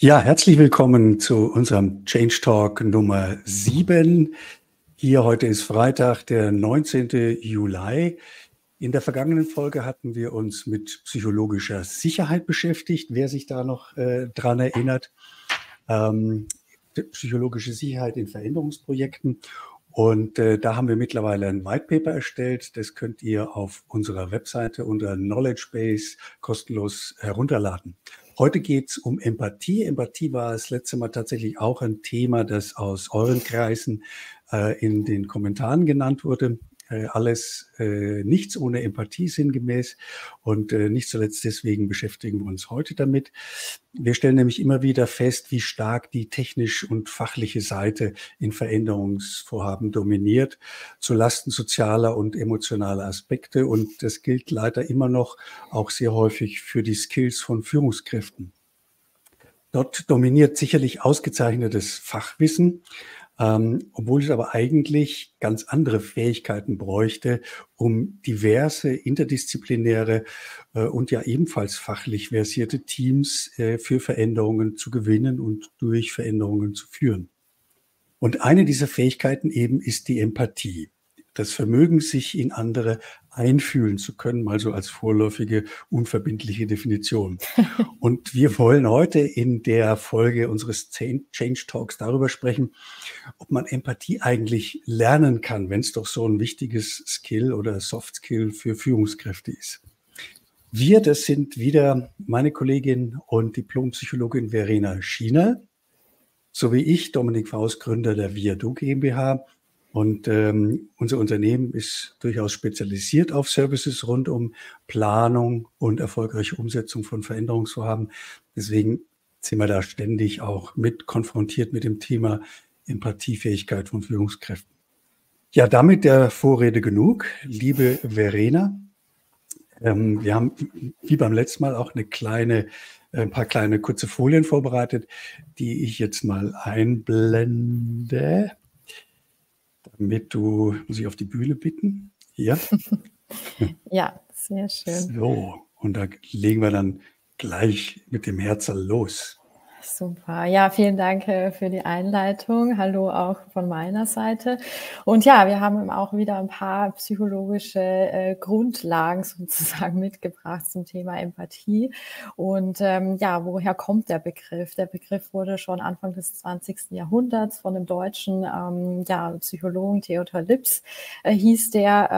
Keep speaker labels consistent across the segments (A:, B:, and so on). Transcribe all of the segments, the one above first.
A: Ja, herzlich willkommen zu unserem Change Talk Nummer 7. Hier heute ist Freitag, der 19. Juli. In der vergangenen Folge hatten wir uns mit psychologischer Sicherheit beschäftigt. Wer sich da noch dran erinnert, psychologische Sicherheit in Veränderungsprojekten. Und da haben wir mittlerweile ein White Paper erstellt. Das könnt ihr auf unserer Webseite unter Knowledge Base kostenlos herunterladen. Heute geht es um Empathie. Empathie war das letzte Mal tatsächlich auch ein Thema, das aus euren Kreisen in den Kommentaren genannt wurde. Alles nichts ohne Empathie sinngemäß und nicht zuletzt deswegen beschäftigen wir uns heute damit. Wir stellen nämlich immer wieder fest, wie stark die technisch und fachliche Seite in Veränderungsvorhaben dominiert, zulasten sozialer und emotionaler Aspekte, und das gilt leider immer noch auch sehr häufig für die Skills von Führungskräften. Dort dominiert sicherlich ausgezeichnetes Fachwissen, obwohl es aber eigentlich ganz andere Fähigkeiten bräuchte, um diverse interdisziplinäre und ja ebenfalls fachlich versierte Teams für Veränderungen zu gewinnen und durch Veränderungen zu führen. Und eine dieser Fähigkeiten eben ist die Empathie. Das Vermögen, sich in andere einfühlen zu können, mal so als vorläufige, unverbindliche Definition. Und wir wollen heute in der Folge unseres Change Talks darüber sprechen, ob man Empathie eigentlich lernen kann, wenn es doch so ein wichtiges Skill oder Soft Skill für Führungskräfte ist. Wir, das sind wieder meine Kollegin und Diplompsychologin Verena Schiener, sowie ich, Dominik Faust, Gründer der Viadu GmbH. Und unser Unternehmen ist durchaus spezialisiert auf Services rund um Planung und erfolgreiche Umsetzung von Veränderungsvorhaben. Deswegen sind wir da ständig auch mit konfrontiert mit dem Thema Empathiefähigkeit von Führungskräften. Ja, damit der Vorrede genug. Liebe Verena, wir haben wie beim letzten Mal auch ein paar kleine kurze Folien vorbereitet, die ich jetzt mal einblende. Damit muss ich auf die Bühne bitten. Hier.
B: Ja, sehr schön.
A: So, und da legen wir dann gleich mit dem Herzl los.
B: Super. Ja, vielen Dank für die Einleitung. Hallo auch von meiner Seite. Und ja, wir haben auch wieder ein paar psychologische Grundlagen sozusagen mitgebracht zum Thema Empathie. Und ja, woher kommt der Begriff? Der Begriff wurde schon Anfang des 20. Jahrhunderts von dem deutschen Psychologen Theodor Lips hieß der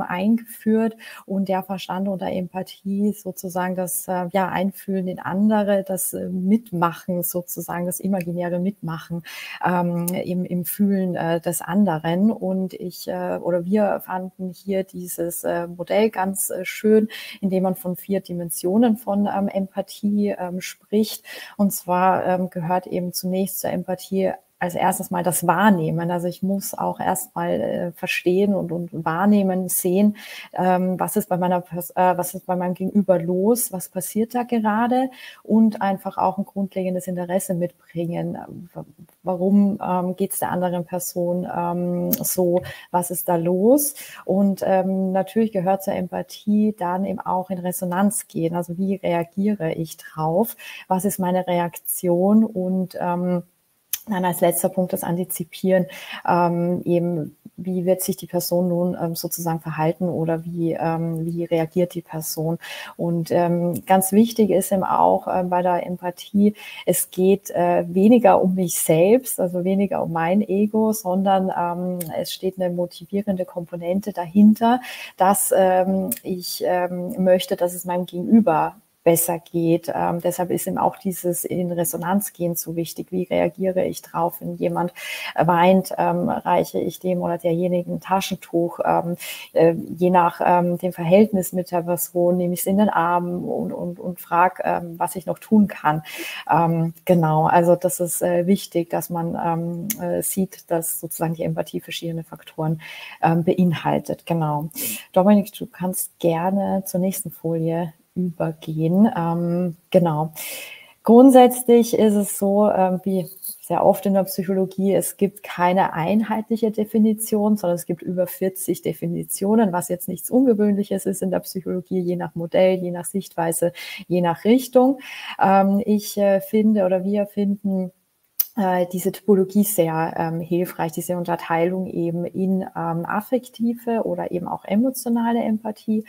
B: eingeführt, und der verstand unter Empathie sozusagen das Einfühlen in andere, das Mitmachen, sozusagen das imaginäre Mitmachen im Fühlen des anderen. Und wir fanden hier dieses Modell ganz schön, indem man von 4 Dimensionen von Empathie spricht. Und zwar gehört eben zunächst zur Empathie als erstes mal das Wahrnehmen. Also ich muss auch erstmal verstehen und wahrnehmen, sehen, was ist bei meinem Gegenüber los, was passiert da gerade, und einfach auch ein grundlegendes Interesse mitbringen. Warum geht es der anderen Person so? Was ist da los? Und natürlich gehört zur Empathie dann eben auch in Resonanz gehen. Also wie reagiere ich drauf? Was ist meine Reaktion? Und dann als letzter Punkt das Antizipieren, eben wie wird sich die Person nun sozusagen verhalten, oder wie reagiert die Person. Und ganz wichtig ist eben auch bei der Empathie, es geht weniger um mich selbst, also weniger um mein Ego, sondern es steht eine motivierende Komponente dahinter, dass ich möchte, dass es meinem Gegenüber besser geht. Deshalb ist eben auch dieses in Resonanz gehen so wichtig. Wie reagiere ich drauf? Wenn jemand weint, reiche ich dem oder derjenigen ein Taschentuch. Je nach dem Verhältnis mit der Person nehme ich es in den Arm und frage, was ich noch tun kann. Genau, also das ist wichtig, dass man sieht, dass sozusagen die Empathie verschiedene Faktoren beinhaltet. Genau. Dominik, du kannst gerne zur nächsten Folie übergehen. Genau. Grundsätzlich ist es so, wie sehr oft in der Psychologie, es gibt keine einheitliche Definition, sondern es gibt über 40 Definitionen, was jetzt nichts Ungewöhnliches ist in der Psychologie, je nach Modell, je nach Sichtweise, je nach Richtung. Ich finde oder wir finden diese Typologie sehr hilfreich, diese Unterteilung eben in affektive oder eben auch emotionale Empathie,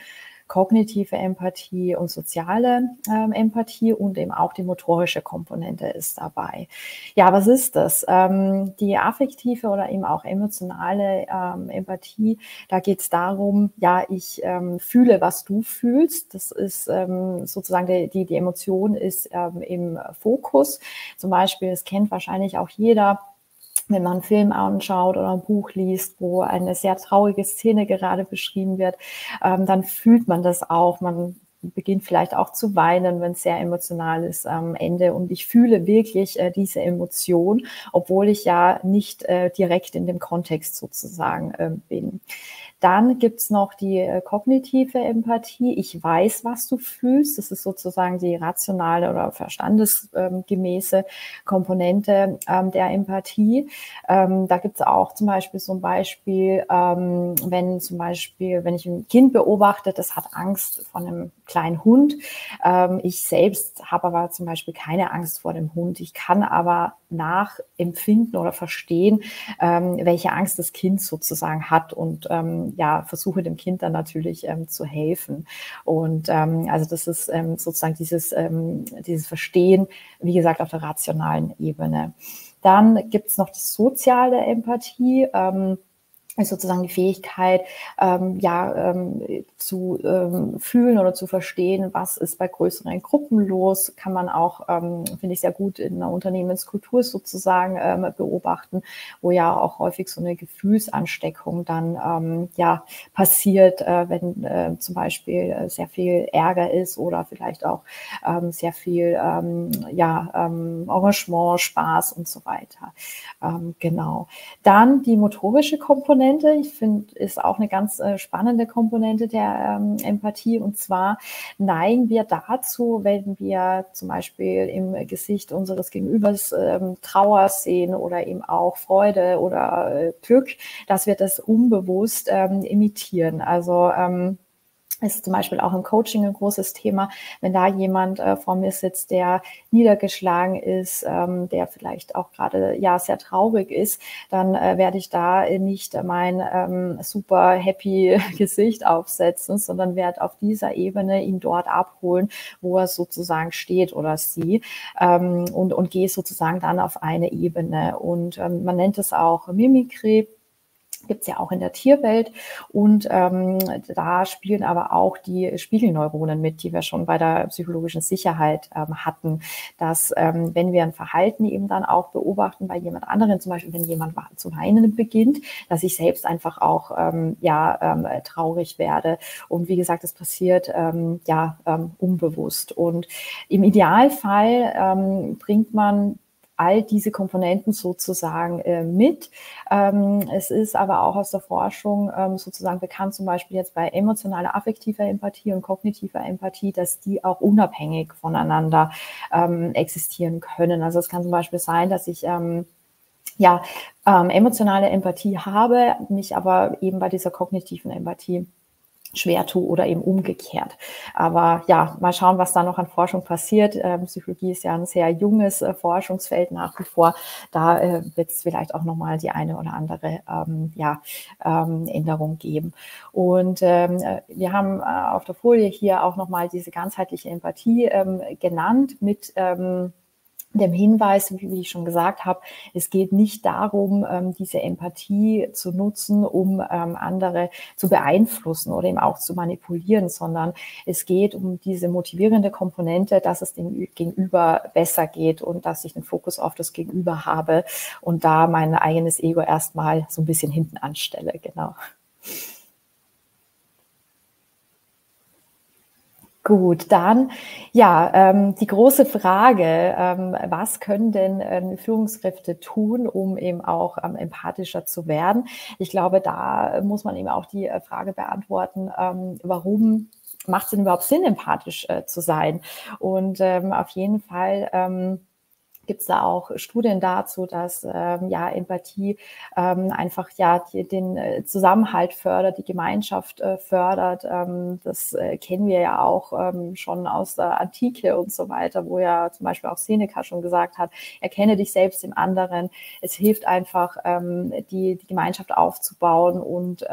B: kognitive Empathie und soziale Empathie und eben auch die motorische Komponente ist dabei. Ja, was ist das? Die affektive oder eben auch emotionale Empathie, da geht es darum, ja, ich fühle, was du fühlst. Das ist sozusagen die Emotion ist im Fokus. Zum Beispiel, das kennt wahrscheinlich auch jeder, wenn man einen Film anschaut oder ein Buch liest, wo eine sehr traurige Szene gerade beschrieben wird, dann fühlt man das auch. Man beginnt vielleicht auch zu weinen, wenn es sehr emotional ist am Ende. Und ich fühle wirklich diese Emotion, obwohl ich ja nicht direkt in dem Kontext sozusagen bin. Dann gibt's noch die kognitive Empathie. Ich weiß, was du fühlst. Das ist sozusagen die rationale oder verstandesgemäße Komponente der Empathie. Da gibt's auch zum Beispiel so ein Beispiel, wenn ich ein Kind beobachte, das hat Angst vor einem kleinen Hund. Ich selbst habe aber zum Beispiel keine Angst vor dem Hund. Ich kann aber nachempfinden oder verstehen, welche Angst das Kind sozusagen hat und ja, versuche dem Kind dann natürlich zu helfen. Und also das ist sozusagen dieses Verstehen, wie gesagt, auf der rationalen Ebene. Dann gibt es noch die soziale Empathie. Ist sozusagen die Fähigkeit, zu fühlen oder zu verstehen, was ist bei größeren Gruppen los, kann man auch, finde ich, sehr gut in einer Unternehmenskultur sozusagen beobachten, wo ja auch häufig so eine Gefühlsansteckung dann passiert, wenn zum Beispiel sehr viel Ärger ist oder vielleicht auch sehr viel Engagement, Spaß und so weiter. Genau. Dann die motorische Komponente. Ich finde, ist auch eine ganz spannende Komponente der Empathie. Und zwar neigen wir dazu, wenn wir zum Beispiel im Gesicht unseres Gegenübers Trauer sehen oder eben auch Freude oder Glück, dass wir das unbewusst imitieren. Also ist zum Beispiel auch im Coaching ein großes Thema, wenn da jemand vor mir sitzt, der niedergeschlagen ist, der vielleicht auch gerade sehr traurig ist, dann werde ich da nicht mein super happy Gesicht aufsetzen, sondern werde auf dieser Ebene ihn dort abholen, wo er sozusagen steht oder sie und gehe sozusagen dann auf eine Ebene. Und man nennt es auch Mimikry. Gibt es ja auch in der Tierwelt und da spielen aber auch die Spiegelneuronen mit, die wir schon bei der psychologischen Sicherheit hatten, dass wenn wir ein Verhalten eben dann auch beobachten bei jemand anderen, zum Beispiel wenn jemand zu weinen beginnt, dass ich selbst einfach auch traurig werde und wie gesagt, das passiert unbewusst und im Idealfall bringt man all diese Komponenten sozusagen mit. Es ist aber auch aus der Forschung sozusagen bekannt, zum Beispiel jetzt bei emotionaler, affektiver Empathie und kognitiver Empathie, dass die auch unabhängig voneinander existieren können. Also es kann zum Beispiel sein, dass ich emotionale Empathie habe, mich aber eben bei dieser kognitiven Empathie schwer tue oder eben umgekehrt. Aber ja, mal schauen, was da noch an Forschung passiert. Psychologie ist ja ein sehr junges Forschungsfeld nach wie vor. Da wird es vielleicht auch nochmal die eine oder andere Änderung geben. Und wir haben auf der Folie hier auch nochmal diese ganzheitliche Empathie genannt mit dem Hinweis, wie ich schon gesagt habe, es geht nicht darum, diese Empathie zu nutzen, um andere zu beeinflussen oder eben auch zu manipulieren, sondern es geht um diese motivierende Komponente, dass es dem Gegenüber besser geht und dass ich den Fokus auf das Gegenüber habe und da mein eigenes Ego erstmal so ein bisschen hinten anstelle. Genau. Gut, dann ja, die große Frage, was können denn Führungskräfte tun, um eben auch empathischer zu werden? Ich glaube, da muss man eben auch die Frage beantworten, warum macht es denn überhaupt Sinn, empathisch zu sein? Und auf jeden Fall gibt es da auch Studien dazu, dass ja Empathie einfach ja den Zusammenhalt fördert, die Gemeinschaft fördert. Das kennen wir ja auch schon aus der Antike und so weiter, wo ja zum Beispiel auch Seneca schon gesagt hat, erkenne dich selbst im anderen. Es hilft einfach, die Gemeinschaft aufzubauen und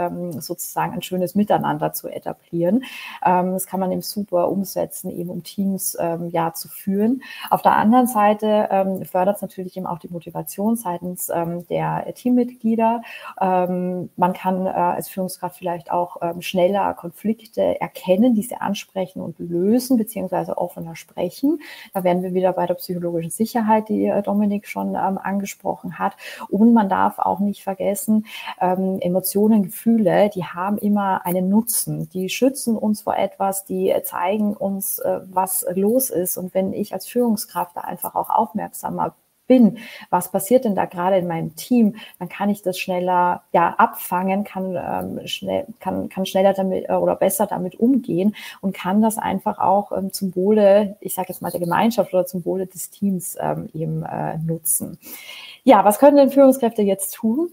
B: sozusagen ein schönes Miteinander zu etablieren. Das kann man eben super umsetzen, eben um Teams ja zu führen. Auf der anderen Seite fördert es natürlich eben auch die Motivation seitens der Teammitglieder. Man kann als Führungskraft vielleicht auch schneller Konflikte erkennen, diese ansprechen und lösen, beziehungsweise offener sprechen. Da wären wir wieder bei der psychologischen Sicherheit, die Dominik schon angesprochen hat. Und man darf auch nicht vergessen, Emotionen, Gefühle, die haben immer einen Nutzen. Die schützen uns vor etwas, die zeigen uns, was los ist. Und wenn ich als Führungskraft da einfach auch aufmerksamer bin, was passiert denn da gerade in meinem Team, dann kann ich das schneller ja abfangen, kann schneller damit oder besser damit umgehen und kann das einfach auch zum Wohle, ich sage jetzt mal der Gemeinschaft oder zum Wohle des Teams eben nutzen. Ja, was können denn Führungskräfte jetzt tun?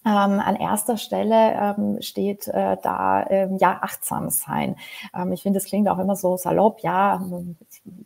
B: An erster Stelle steht da ja achtsam sein. Ich finde, das klingt auch immer so salopp. Ja,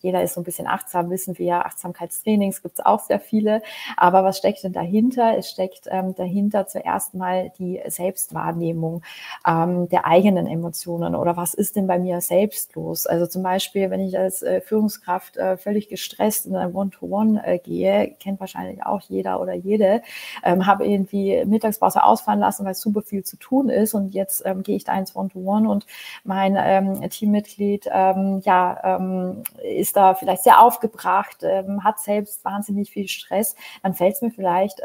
B: jeder ist so ein bisschen achtsam, wissen wir. Achtsamkeitstrainings gibt es auch sehr viele. Aber was steckt denn dahinter? Es steckt dahinter zuerst mal die Selbstwahrnehmung der eigenen Emotionen. Oder was ist denn bei mir selbst los? Also zum Beispiel, wenn ich als Führungskraft völlig gestresst in ein One-to-One gehe, kennt wahrscheinlich auch jeder oder jede, habe irgendwie Mittagspause ausfallen lassen, weil es super viel zu tun ist. Und jetzt gehe ich da ins One-to-One und mein Teammitglied ist da vielleicht sehr aufgebracht, hat selbst wahnsinnig viel Stress. Dann fällt es mir vielleicht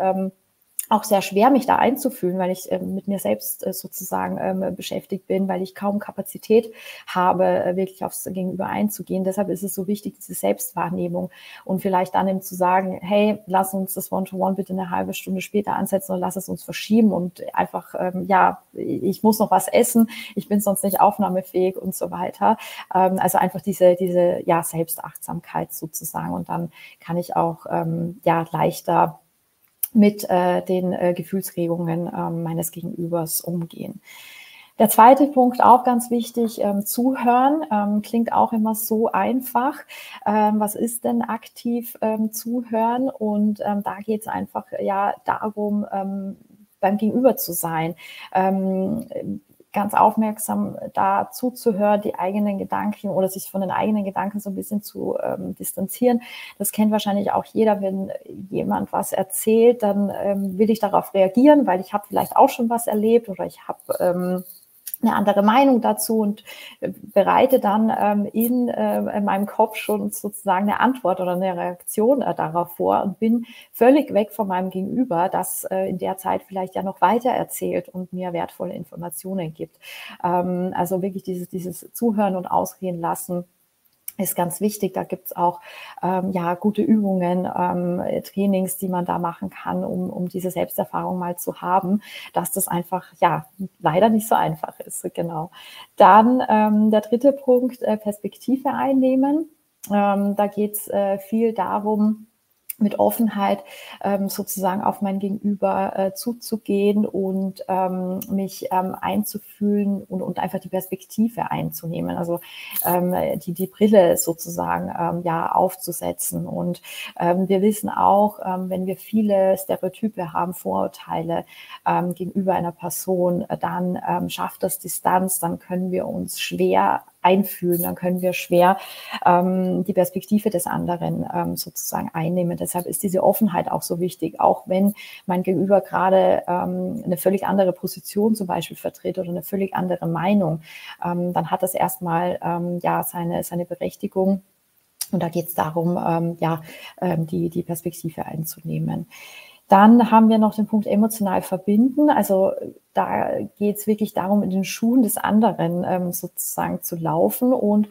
B: auch sehr schwer, mich da einzufühlen, weil ich mit mir selbst sozusagen beschäftigt bin, weil ich kaum Kapazität habe, wirklich aufs Gegenüber einzugehen. Deshalb ist es so wichtig, diese Selbstwahrnehmung und vielleicht dann eben zu sagen, hey, lass uns das One-to-One bitte eine halbe Stunde später ansetzen oder lass es uns verschieben und einfach, ich muss noch was essen, ich bin sonst nicht aufnahmefähig und so weiter. Also einfach diese Selbstachtsamkeit sozusagen und dann kann ich auch leichter mit den Gefühlsregungen meines Gegenübers umgehen. Der zweite Punkt, auch ganz wichtig, zuhören, klingt auch immer so einfach. Was ist denn aktiv zuhören? Und da geht es einfach darum, beim Gegenüber zu sein. Ganz aufmerksam da zuzuhören, die eigenen Gedanken oder sich von den eigenen Gedanken so ein bisschen zu distanzieren. Das kennt wahrscheinlich auch jeder, wenn jemand was erzählt, dann will ich darauf reagieren, weil ich habe vielleicht auch schon was erlebt oder ich habe eine andere Meinung dazu und bereite dann in meinem Kopf schon sozusagen eine Antwort oder eine Reaktion darauf vor und bin völlig weg von meinem Gegenüber, das in der Zeit vielleicht ja noch weiter erzählt und mir wertvolle Informationen gibt. Also wirklich dieses Zuhören und Ausreden lassen ist ganz wichtig. Da gibt's auch gute Übungen, Trainings, die man da machen kann, um diese Selbsterfahrung mal zu haben, dass das einfach leider nicht so einfach ist. Genau. Dann der dritte Punkt, Perspektive einnehmen. Da geht's viel darum, mit Offenheit sozusagen auf mein Gegenüber zuzugehen und mich einzufühlen und einfach die Perspektive einzunehmen, also die Brille sozusagen aufzusetzen. Und wir wissen auch, wenn wir viele Stereotype haben, Vorurteile gegenüber einer Person, dann schafft das Distanz, dann können wir uns schwer einfühlen, dann können wir schwer die Perspektive des anderen sozusagen einnehmen. Deshalb ist diese Offenheit auch so wichtig, auch wenn mein Gegenüber gerade eine völlig andere Position zum Beispiel vertritt oder eine völlig andere Meinung, dann hat das erstmal seine Berechtigung. Und da geht es darum, die Perspektive einzunehmen. Dann haben wir noch den Punkt emotional verbinden. Also da geht es wirklich darum, in den Schuhen des anderen sozusagen zu laufen und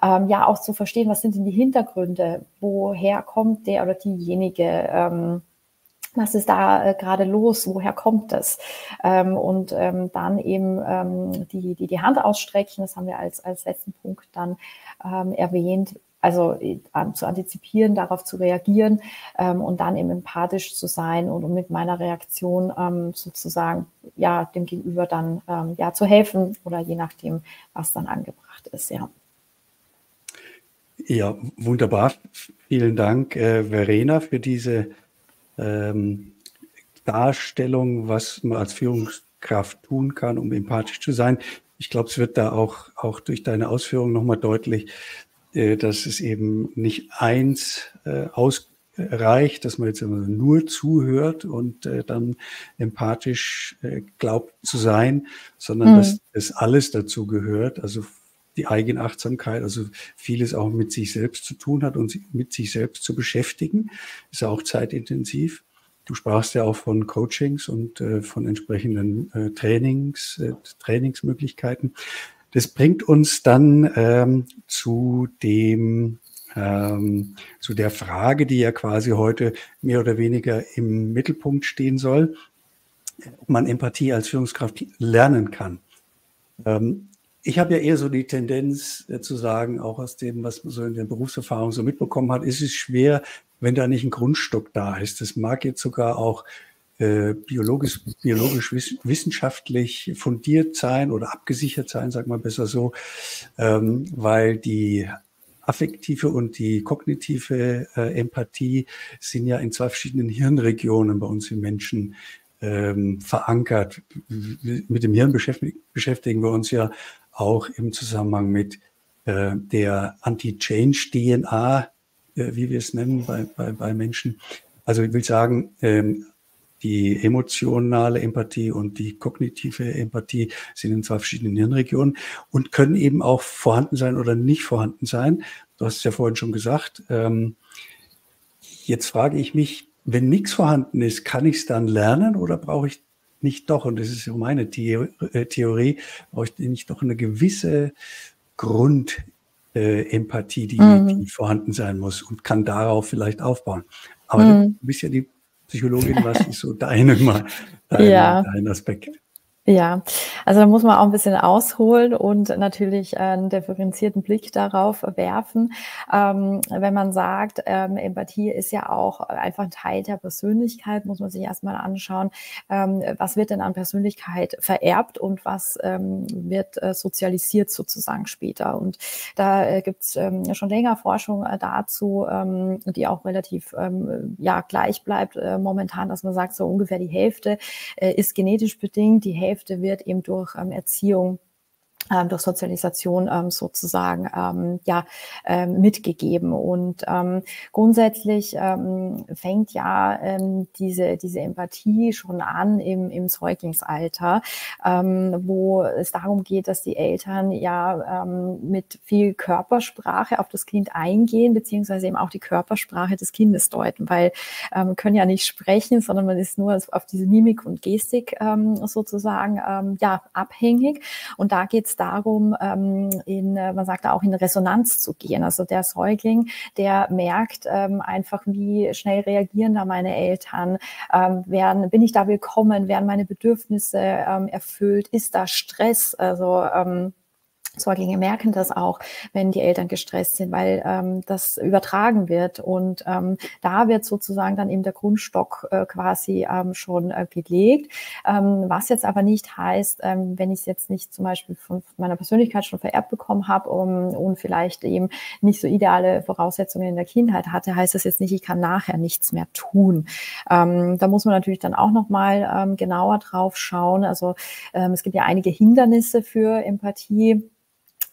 B: ja auch zu verstehen, was sind denn die Hintergründe, woher kommt der oder diejenige, was ist da gerade los, woher kommt das? Und dann eben die Hand ausstrecken, das haben wir als letzten Punkt dann erwähnt, also zu antizipieren, darauf zu reagieren und dann eben empathisch zu sein und mit meiner Reaktion sozusagen ja dem Gegenüber dann ja zu helfen oder je nachdem, was dann angebracht ist, ja.
A: Ja, wunderbar. Vielen Dank, Verena, für diese Darstellung, was man als Führungskraft tun kann, um empathisch zu sein. Ich glaube, es wird da auch durch deine Ausführungen nochmal deutlich, dass es eben nicht eins ausreicht, dass man jetzt nur zuhört und dann empathisch glaubt zu sein, sondern dass es alles dazu gehört, also die Eigenachtsamkeit, also vieles auch mit sich selbst zu tun hat und mit sich selbst zu beschäftigen, ist auch zeitintensiv. Du sprachst ja auch von Coachings und von entsprechenden Trainingsmöglichkeiten. Das bringt uns dann zu der Frage, die ja quasi heute mehr oder weniger im Mittelpunkt stehen soll, ob man Empathie als Führungskraft lernen kann. Ich habe ja eher so die Tendenz zu sagen, auch aus dem, was man so in der Berufserfahrung so mitbekommen hat, ist es schwer, wenn da nicht ein Grundstock da ist. Das mag jetzt sogar auch biologisch wissenschaftlich fundiert sein oder abgesichert sein, sagt man besser so, weil die affektive und die kognitive Empathie sind ja in zwei verschiedenen Hirnregionen bei uns im Menschen verankert. Mit dem Hirn beschäftigen wir uns ja auch im Zusammenhang mit der Anti-Change-DNA, wie wir es nennen bei Menschen. Also ich will sagen, die emotionale Empathie und die kognitive Empathie sind in zwei verschiedenen Hirnregionen und können eben auch vorhanden sein oder nicht vorhanden sein. Du hast es ja vorhin schon gesagt. Jetzt frage ich mich, wenn nichts vorhanden ist, kann ich es dann lernen oder brauche ich nicht doch, und das ist so meine Theorie, brauche ich nicht doch eine gewisse Grundempathie, die vorhanden sein muss und kann darauf vielleicht aufbauen. Aber du bist ja die Psychologin, was ist so dein Aspekt?
B: Ja, also da muss man auch ein bisschen ausholen und natürlich einen differenzierten Blick darauf werfen. Wenn man sagt, Empathie ist ja auch einfach ein Teil der Persönlichkeit, muss man sich erstmal anschauen, was wird denn an Persönlichkeit vererbt und was wird sozialisiert sozusagen später. Und da gibt's schon länger Forschung dazu, die auch relativ ja gleich bleibt momentan, dass man sagt, so ungefähr die Hälfte ist genetisch bedingt, die Hälfte wird eben durch Erziehung, durch Sozialisation sozusagen mitgegeben. Und grundsätzlich fängt ja diese Empathie schon an im Säuglingsalter, wo es darum geht, dass die Eltern ja mit viel Körpersprache auf das Kind eingehen, beziehungsweise eben auch die Körpersprache des Kindes deuten, weil können ja nicht sprechen, sondern man ist nur auf diese Mimik und Gestik sozusagen abhängig. Und da geht es darum, man sagt auch in Resonanz zu gehen. Also der Säugling, der merkt einfach, wie schnell reagieren da meine Eltern, bin ich da willkommen, werden meine Bedürfnisse erfüllt, ist da Stress, also Säuglinge merken das auch, wenn die Eltern gestresst sind, weil das übertragen wird. Und da wird sozusagen dann eben der Grundstock quasi schon gelegt. Was jetzt aber nicht heißt, wenn ich es jetzt nicht zum Beispiel von meiner Persönlichkeit schon vererbt bekommen habe und vielleicht eben nicht so ideale Voraussetzungen in der Kindheit hatte, heißt das jetzt nicht, ich kann nachher nichts mehr tun. Da muss man natürlich dann auch nochmal genauer drauf schauen. Also es gibt ja einige Hindernisse für Empathie.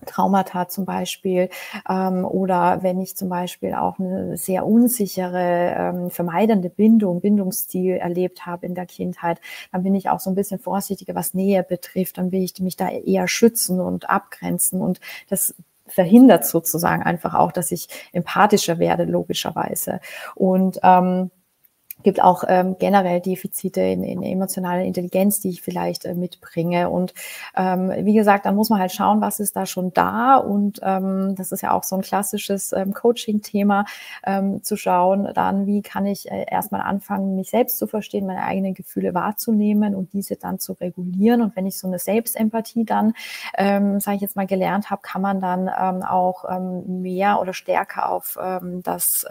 B: Traumata zum Beispiel oder wenn ich zum Beispiel auch eine sehr unsichere, vermeidende Bindungsstil erlebt habe in der Kindheit, dann bin ich auch so ein bisschen vorsichtiger, was Nähe betrifft, dann will ich mich da eher schützen und abgrenzen und das verhindert sozusagen einfach auch, dass ich empathischer werde, logischerweise. Und Gibt auch generell Defizite in emotionaler Intelligenz, die ich vielleicht mitbringe. Und wie gesagt, dann muss man halt schauen, was ist da schon da. Und das ist ja auch so ein klassisches Coaching-Thema, zu schauen, dann, wie kann ich erstmal anfangen, mich selbst zu verstehen, meine eigenen Gefühle wahrzunehmen und diese dann zu regulieren. Und wenn ich so eine Selbstempathie dann, sage ich jetzt mal, gelernt habe, kann man dann auch mehr oder stärker auf das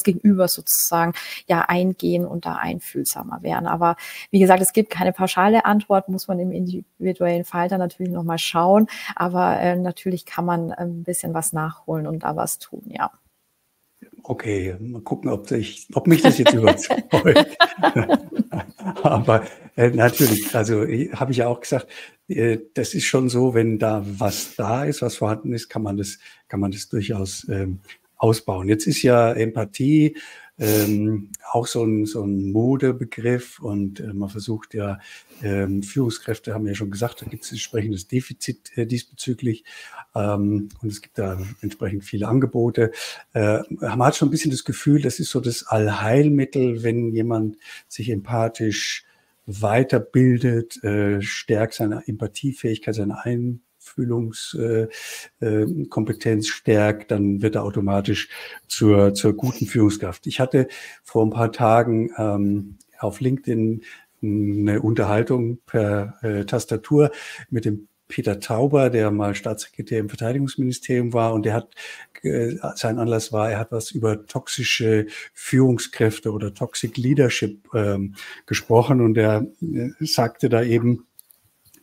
B: Gegenüber sozusagen ja eingehen und da einfühlsamer werden. Aber wie gesagt, es gibt keine pauschale Antwort, muss man im individuellen Fall dann natürlich nochmal schauen. Aber natürlich kann man ein bisschen was nachholen und da was tun, ja.
A: Okay, mal gucken, ob mich das jetzt überzeugt. Aber natürlich, also habe ich ja auch gesagt, das ist schon so, wenn da was da ist, was vorhanden ist, kann man das durchaus ausbauen. Jetzt ist ja Empathie auch so ein Modebegriff und man versucht ja, Führungskräfte haben ja schon gesagt, da gibt es ein entsprechendes Defizit diesbezüglich und es gibt da entsprechend viele Angebote. Man hat schon ein bisschen das Gefühl, das ist so das Allheilmittel, wenn jemand sich empathisch weiterbildet, stärkt seine Empathiefähigkeit, seine Einfühlungskompetenz stärkt, dann wird er automatisch zur guten Führungskraft. Ich hatte vor ein paar Tagen auf LinkedIn eine Unterhaltung per Tastatur mit dem Peter Tauber, der mal Staatssekretär im Verteidigungsministerium war, und der hat, sein Anlass war, er hat was über toxische Führungskräfte oder Toxic Leadership gesprochen, und er sagte da eben,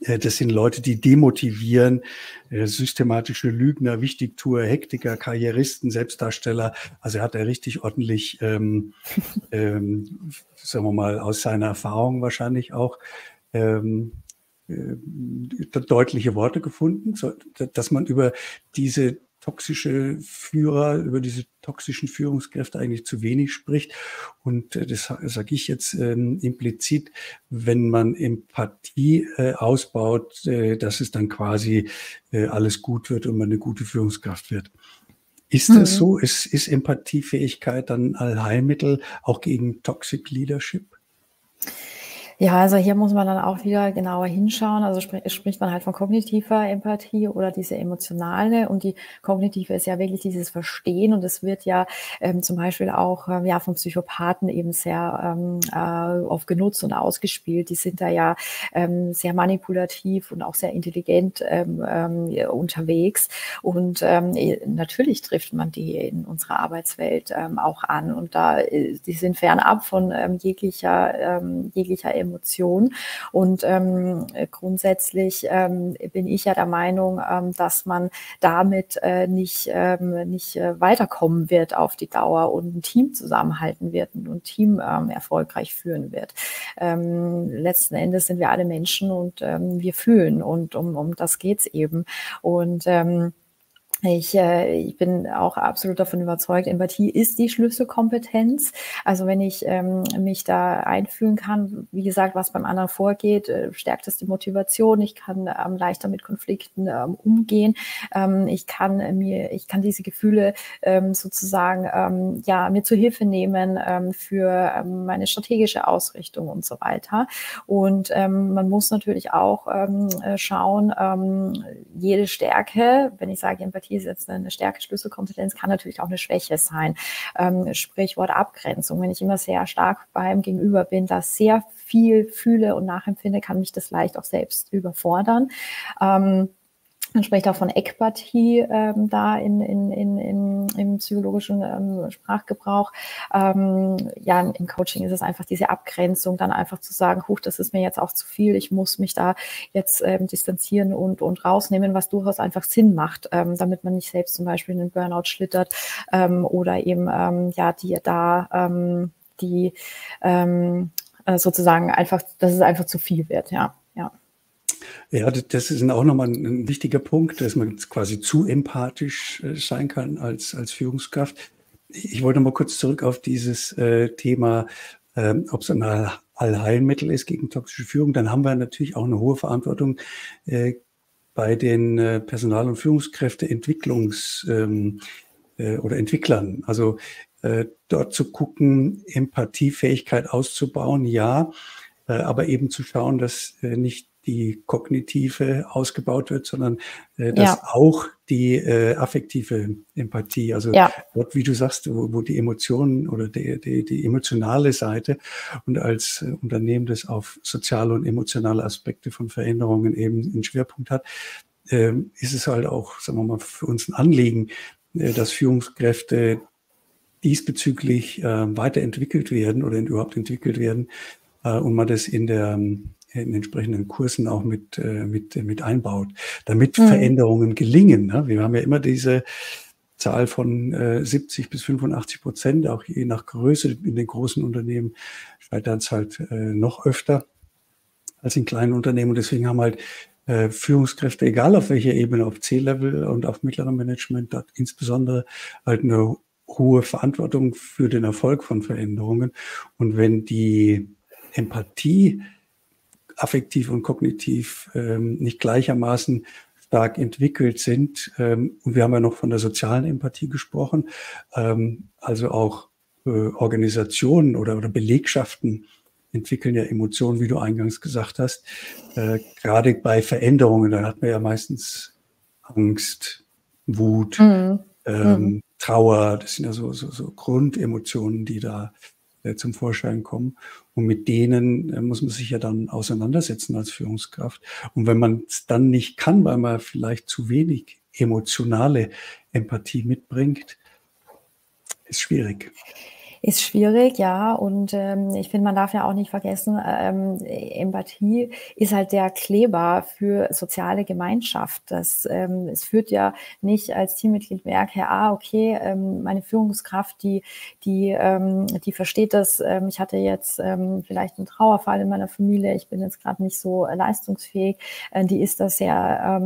A: das sind Leute, die demotivieren, systematische Lügner, Wichtigtuer, Hektiker, Karrieristen, Selbstdarsteller. Also er hat da richtig ordentlich, sagen wir mal, aus seiner Erfahrung wahrscheinlich auch deutliche Worte gefunden, dass man über diese über diese toxischen Führungskräfte eigentlich zu wenig spricht. Und das sage ich jetzt implizit, wenn man Empathie ausbaut, dass es dann quasi alles gut wird und man eine gute Führungskraft wird. Ist das so? Ist Empathiefähigkeit dann Allheilmittel auch gegen Toxic Leadership?
B: Ja, also hier muss man dann auch wieder genauer hinschauen. Also spricht man halt von kognitiver Empathie oder diese emotionale. Und die kognitive ist ja wirklich dieses Verstehen. Und es wird ja zum Beispiel auch ja von Psychopathen eben sehr oft genutzt und ausgespielt. Die sind da ja sehr manipulativ und auch sehr intelligent unterwegs. Und natürlich trifft man die in unserer Arbeitswelt auch an. Und die sind fernab von jeglicher Emotion. Und grundsätzlich bin ich ja der Meinung, dass man damit nicht weiterkommen wird auf die Dauer und ein Team zusammenhalten wird und ein Team erfolgreich führen wird. Letzten Endes sind wir alle Menschen und wir fühlen, und um das geht's eben. Und ich bin auch absolut davon überzeugt, Empathie ist die Schlüsselkompetenz. Also wenn ich mich da einfühlen kann, wie gesagt, was beim anderen vorgeht, stärkt es die Motivation. Ich kann leichter mit Konflikten umgehen. Ich kann diese Gefühle sozusagen ja mir zu Hilfe nehmen für meine strategische Ausrichtung und so weiter. Und man muss natürlich auch schauen, jede Stärke, wenn ich sage, Empathie ist jetzt eine Stärke, Schlüsselkompetenz, kann natürlich auch eine Schwäche sein. Sprichwort Abgrenzung. Wenn ich immer sehr stark beim Gegenüber bin, da sehr viel fühle und nachempfinde, kann mich das leicht auch selbst überfordern. Man spricht auch von Ekpathie da im psychologischen Sprachgebrauch. Ja, im Coaching ist es einfach diese Abgrenzung, dann einfach zu sagen, das ist mir jetzt auch zu viel, ich muss mich da jetzt distanzieren und rausnehmen, was durchaus einfach Sinn macht, damit man nicht selbst zum Beispiel in den Burnout schlittert oder eben sozusagen einfach, dass es einfach zu viel wird, ja.
A: Ja, das ist auch nochmal ein wichtiger Punkt, dass man quasi zu empathisch sein kann als Führungskraft. Ich wollte mal kurz zurück auf dieses Thema, ob es ein Allheilmittel ist gegen toxische Führung. Dann haben wir natürlich auch eine hohe Verantwortung bei den Personal- und Führungskräfte-Entwicklungs- oder Entwicklern. Also dort zu gucken, Empathiefähigkeit auszubauen, ja, aber eben zu schauen, dass nicht die kognitive ausgebaut wird, sondern dass auch die affektive Empathie, also
B: Ja.
A: dort, wie du sagst, wo die Emotionen oder die emotionale Seite und als Unternehmen, das auf soziale und emotionale Aspekte von Veränderungen eben einen Schwerpunkt hat, ist es halt auch, sagen wir mal, für uns ein Anliegen, dass Führungskräfte diesbezüglich weiterentwickelt werden oder überhaupt entwickelt werden und man das in entsprechenden Kursen auch mit einbaut, damit Veränderungen gelingen. Ne? Wir haben ja immer diese Zahl von 70-85%, auch je nach Größe in den großen Unternehmen scheitert es halt noch öfter als in kleinen Unternehmen. Und deswegen haben halt Führungskräfte, egal auf welcher Ebene, auf C-Level und auf mittlerem Management, dort insbesondere halt eine hohe Verantwortung für den Erfolg von Veränderungen. Und wenn die Empathie affektiv und kognitiv nicht gleichermaßen stark entwickelt sind, und wir haben ja noch von der sozialen Empathie gesprochen, also auch Organisationen oder Belegschaften entwickeln ja Emotionen, wie du eingangs gesagt hast. Gerade bei Veränderungen, da hat man ja meistens Angst, Wut, Trauer, das sind ja so Grundemotionen, die da zum Vorschein kommen. Und mit denen muss man sich ja dann auseinandersetzen als Führungskraft. Und wenn man es dann nicht kann, weil man vielleicht zu wenig emotionale Empathie mitbringt, ist schwierig.
B: Ist schwierig, ja. Und ich finde, man darf ja auch nicht vergessen, Empathie ist halt der Kleber für soziale Gemeinschaft. Es führt ja nicht als Teammitglied merke, okay, meine Führungskraft, die versteht das. Ich hatte jetzt vielleicht einen Trauerfall in meiner Familie. Ich bin jetzt gerade nicht so leistungsfähig. Die ist da sehr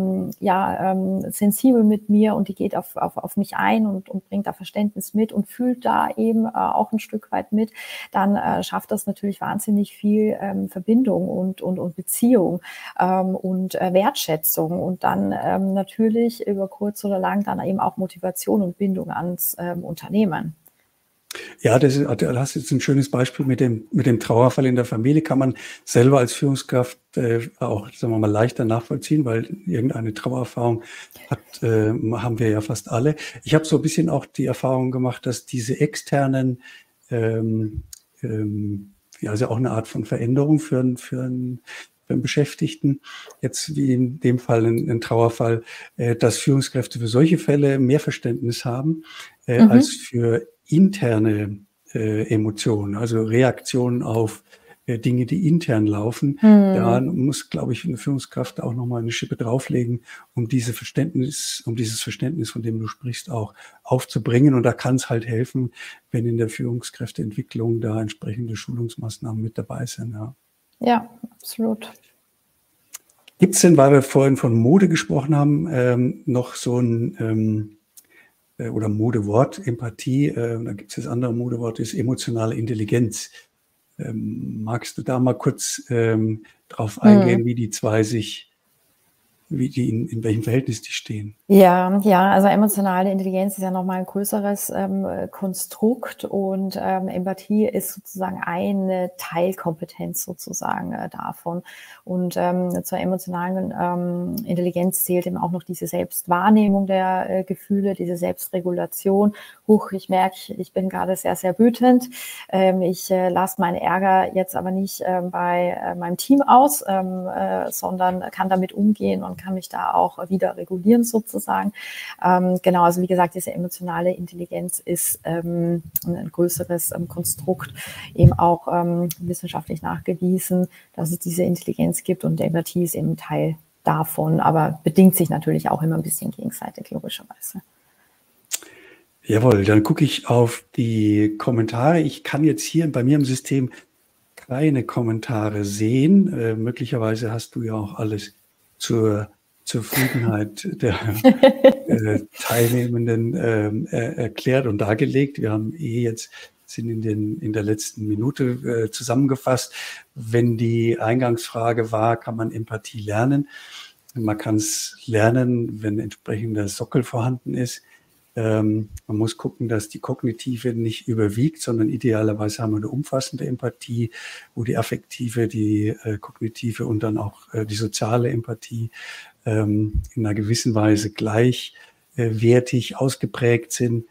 B: sensibel mit mir und die geht auf mich ein und bringt da Verständnis mit und fühlt da eben auch ein Stück weit mit, dann schafft das natürlich wahnsinnig viel Verbindung und Beziehung und Wertschätzung und dann natürlich über kurz oder lang dann eben auch Motivation und Bindung ans Unternehmen.
A: Ja, du hast jetzt ein schönes Beispiel mit dem Trauerfall in der Familie. Kann man selber als Führungskraft auch, sagen wir mal, leichter nachvollziehen, weil irgendeine Trauererfahrung haben wir ja fast alle. Ich habe so ein bisschen auch die Erfahrung gemacht, dass diese externen, also auch eine Art von Veränderung für einen Beschäftigten, jetzt wie in dem Fall ein Trauerfall, dass Führungskräfte für solche Fälle mehr Verständnis haben als für interne Emotionen, also Reaktionen auf Dinge, die intern laufen. Da muss, glaube ich, eine Führungskraft auch nochmal eine Schippe drauflegen, um dieses Verständnis, von dem du sprichst, auch aufzubringen. Und da kann es halt helfen, wenn in der Führungskräfteentwicklung da entsprechende Schulungsmaßnahmen mit dabei sind.
B: Ja, absolut.
A: Gibt es denn, weil wir vorhin von Mode gesprochen haben, noch so ein oder Modewort, Empathie, da gibt es das andere Modewort, ist emotionale Intelligenz. Magst du da mal kurz drauf eingehen, wie die zwei in welchem Verhältnis die stehen?
B: Ja, also emotionale Intelligenz ist ja nochmal ein größeres Konstrukt und Empathie ist sozusagen eine Teilkompetenz sozusagen davon. Und zur emotionalen Intelligenz zählt eben auch noch diese Selbstwahrnehmung der Gefühle, diese Selbstregulation. Ich merke, ich bin gerade sehr, sehr wütend. Ich lasse meinen Ärger jetzt aber nicht bei meinem Team aus, sondern kann damit umgehen und kann mich da auch wieder regulieren sozusagen. Genau, also wie gesagt, diese emotionale Intelligenz ist ein größeres Konstrukt, eben auch wissenschaftlich nachgewiesen, dass es diese Intelligenz gibt und Empathie ist eben Teil davon, aber bedingt sich natürlich auch immer ein bisschen gegenseitig, logischerweise.
A: Jawohl, dann gucke ich auf die Kommentare. Ich kann jetzt hier bei mir im System keine Kommentare sehen. Möglicherweise hast du ja auch alles zur Zufriedenheit der Teilnehmenden erklärt und dargelegt. Wir haben sind in der letzten Minute zusammengefasst. Wenn die Eingangsfrage war, kann man Empathie lernen? Man kann es lernen, wenn entsprechender Sockel vorhanden ist. Man muss gucken, dass die kognitive nicht überwiegt, sondern idealerweise haben wir eine umfassende Empathie, wo die affektive, die kognitive und dann auch die soziale Empathie in einer gewissen Weise gleichwertig ausgeprägt sind.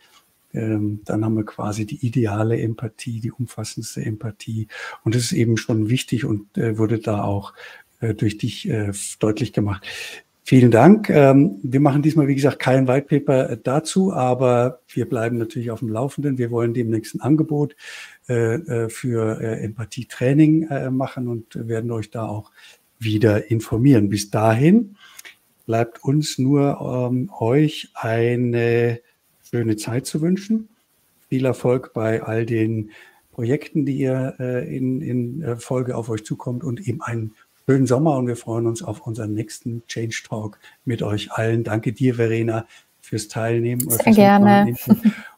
A: Dann haben wir quasi die ideale Empathie, die umfassendste Empathie. Und das ist eben schon wichtig und wurde da auch durch dich deutlich gemacht. Vielen Dank. Wir machen diesmal, wie gesagt, kein White Paper dazu, aber wir bleiben natürlich auf dem Laufenden. Wir wollen demnächst ein Angebot für Empathietraining machen und werden euch da auch wieder informieren. Bis dahin bleibt uns nur euch eine schöne Zeit zu wünschen. Viel Erfolg bei all den Projekten, die ihr in Folge auf euch zukommt und eben einen schönen Sommer und wir freuen uns auf unseren nächsten Change Talk mit euch allen. Danke dir, Verena, fürs Teilnehmen.
B: Sehr gerne.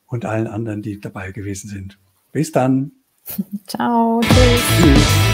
A: Und allen anderen, die dabei gewesen sind. Bis dann.
B: Ciao. Tschüss. Tschüss.